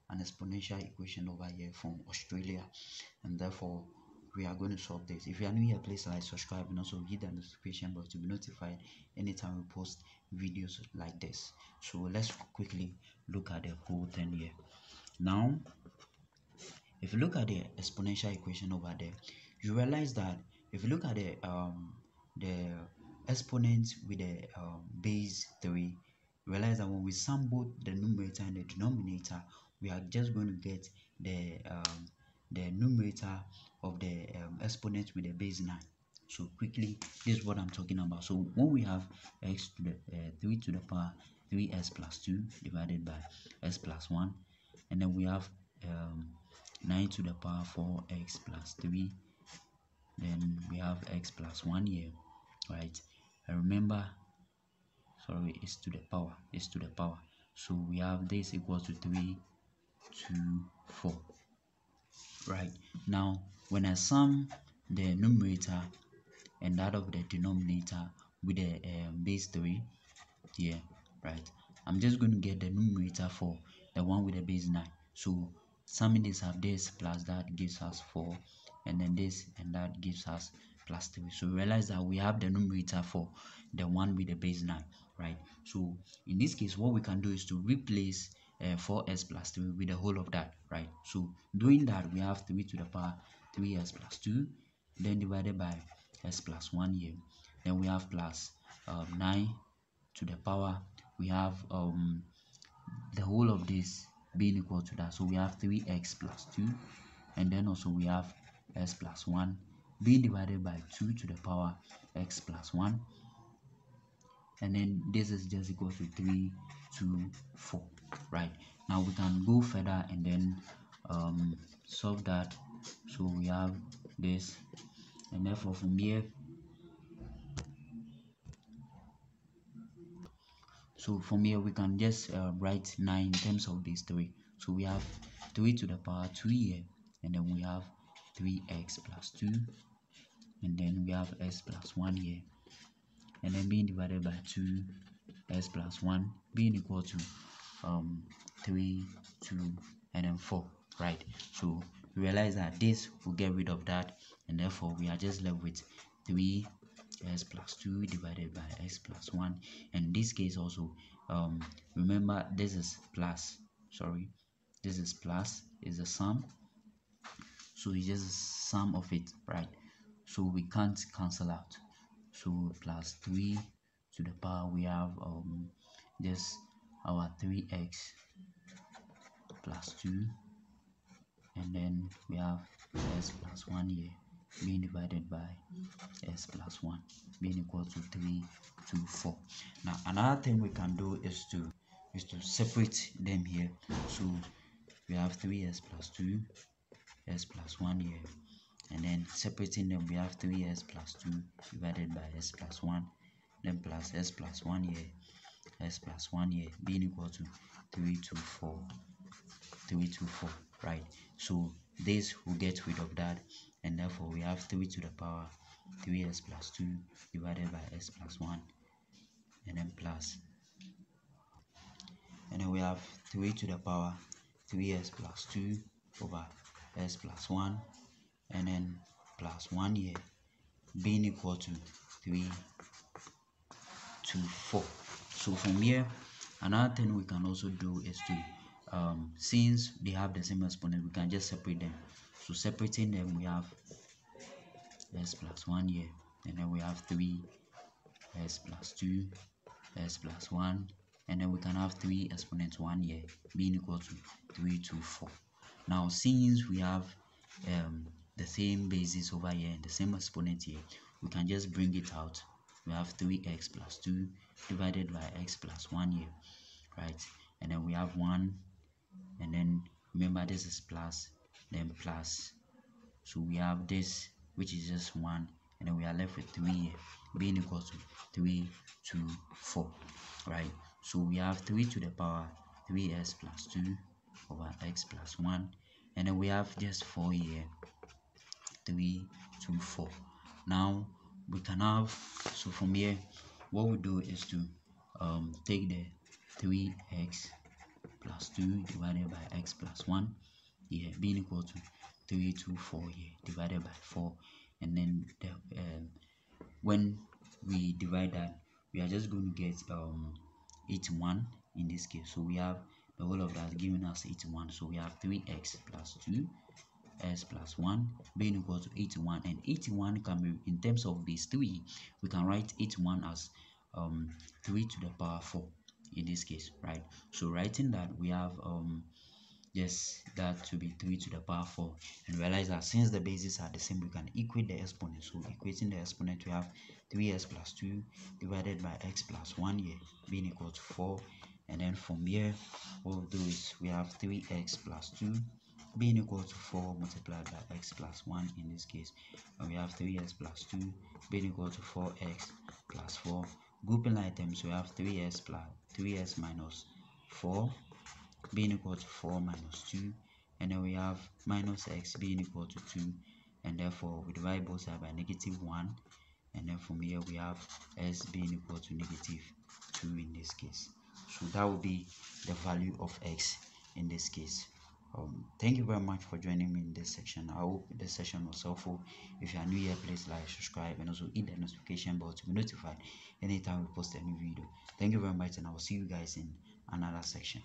an exponential equation over here from Australia, and therefore we are going to solve this. If you are new here, please like, subscribe, and also hit the notification bell to be notified anytime we post videos like this. So let's quickly look at the whole thing here. Now, if you look at the exponential equation over there, you realize that if you look at the exponent with the base 3, realize that when we sum both the numerator and the denominator, we are just going to get the numerator of the exponent with the base 9. So quickly, this is what I'm talking about. So when we have x to the 3 to the power 3s plus 2 divided by s plus 1, and then we have 9 to the power 4x plus 3, then we have x plus 1 here, right? And remember, sorry, it's to the power, so we have this equal to 3 to 4, right? Now when I sum the numerator and that of the denominator with the base 3 here, right, I'm just going to get the numerator for the one with the base 9. So summing this up, this plus that gives us 4, and then this and that gives us plus 3. So realize that we have the numerator for the one with the base 9, right? So in this case, what we can do is to replace 4s plus 3 with the whole of that, right? So doing that, we have 3 to the power 3s plus 2, then divided by s plus 1 here. Then we have plus 9 to the power, we have the whole of this being equal to that, so we have 3x plus 2, and then also we have s plus 1 being divided by 2 to the power x plus 1, and then this is just equal to 3 to 4, right? Now we can go further and then solve that. So we have this, and therefore from here, we can just write 9 in terms of these 3. So we have 3 to the power 2 here, and then we have 3x plus 2, and then we have s plus 1 here, and then being divided by 2, s plus 1 being equal to 3, 2, and then 4, right? So we realize that this will get rid of that, and therefore we are just left with 3 s plus 2 divided by x plus 1. And in this case also, remember this is plus, sorry, this is plus, is a sum, so it's just a sum of it, right? So we can't cancel out, so plus 3 to the power, we have just our 3x plus 2, and then we have s plus 1 here being divided by s plus 1 being equal to 3 to 4. Now another thing we can do is to separate them here. So we have 3s plus 2, s plus 1 here, and then separating them, we have 3s plus 2 divided by s plus 1, then plus s plus 1 here, s plus 1 here being equal to 3 to 4, 3 to 4, right? So this will get rid of that, and therefore we have 3 to the power 3s plus 2 divided by s plus 1, and then plus, and then we have 3 to the power 3s plus 2 over s plus 1, and then plus 1 here being equal to 3 to 4. So from here, another thing we can also do is to since they have the same exponent, we can just separate them. So separating them, we have s plus 1 here, and then we have 3 s plus 2, s plus 1, and then we can have 3 exponent 1 here being equal to 3 to 4. Now since we have the same basis over here and the same exponent here, we can just bring it out. We have 3x plus 2 divided by x plus 1 here, right? And then we have 1, and then remember this is plus, then plus, so we have this which is just 1, and then we are left with 3 here being equal to 3 to 4, right? So we have 3 to the power 3s plus 2 over x plus 1, and then we have just 4 here, 3 to 4. Now we can have, so from here what we do is to take the 3x plus 2 divided by x plus 1 here being equal to 324 here divided by 4, and then when we divide that, we are just going to get 81 in this case. So we have the whole of that giving us 81. So we have 3x plus 2 s plus 1 being equal to 81, and 81 can be, in terms of base 3, we can write 81 as 3 to the power 4 in this case, right? So writing that, we have just that to be 3 to the power 4, and realize that since the bases are the same, we can equate the exponent. So equating the exponent, we have 3s plus 2 divided by x plus 1 here being equal to 4, and then from here what we'll do is we have 3x plus 2 being equal to 4 multiplied by x plus 1 in this case, and we have 3s plus 2 being equal to 4x plus 4. Grouping items, we have 3s minus 4 being equal to 4 minus 2, and then we have minus x being equal to 2, and therefore we divide both sides by -1, and then from here we have s being equal to -2 in this case. So that will be the value of x in this case. Thank you very much for joining me in this section. I hope this session was helpful. If you are new here, please like, subscribe, and also hit the notification bell to be notified anytime we post a new video. Thank you very much, and I will see you guys in another section.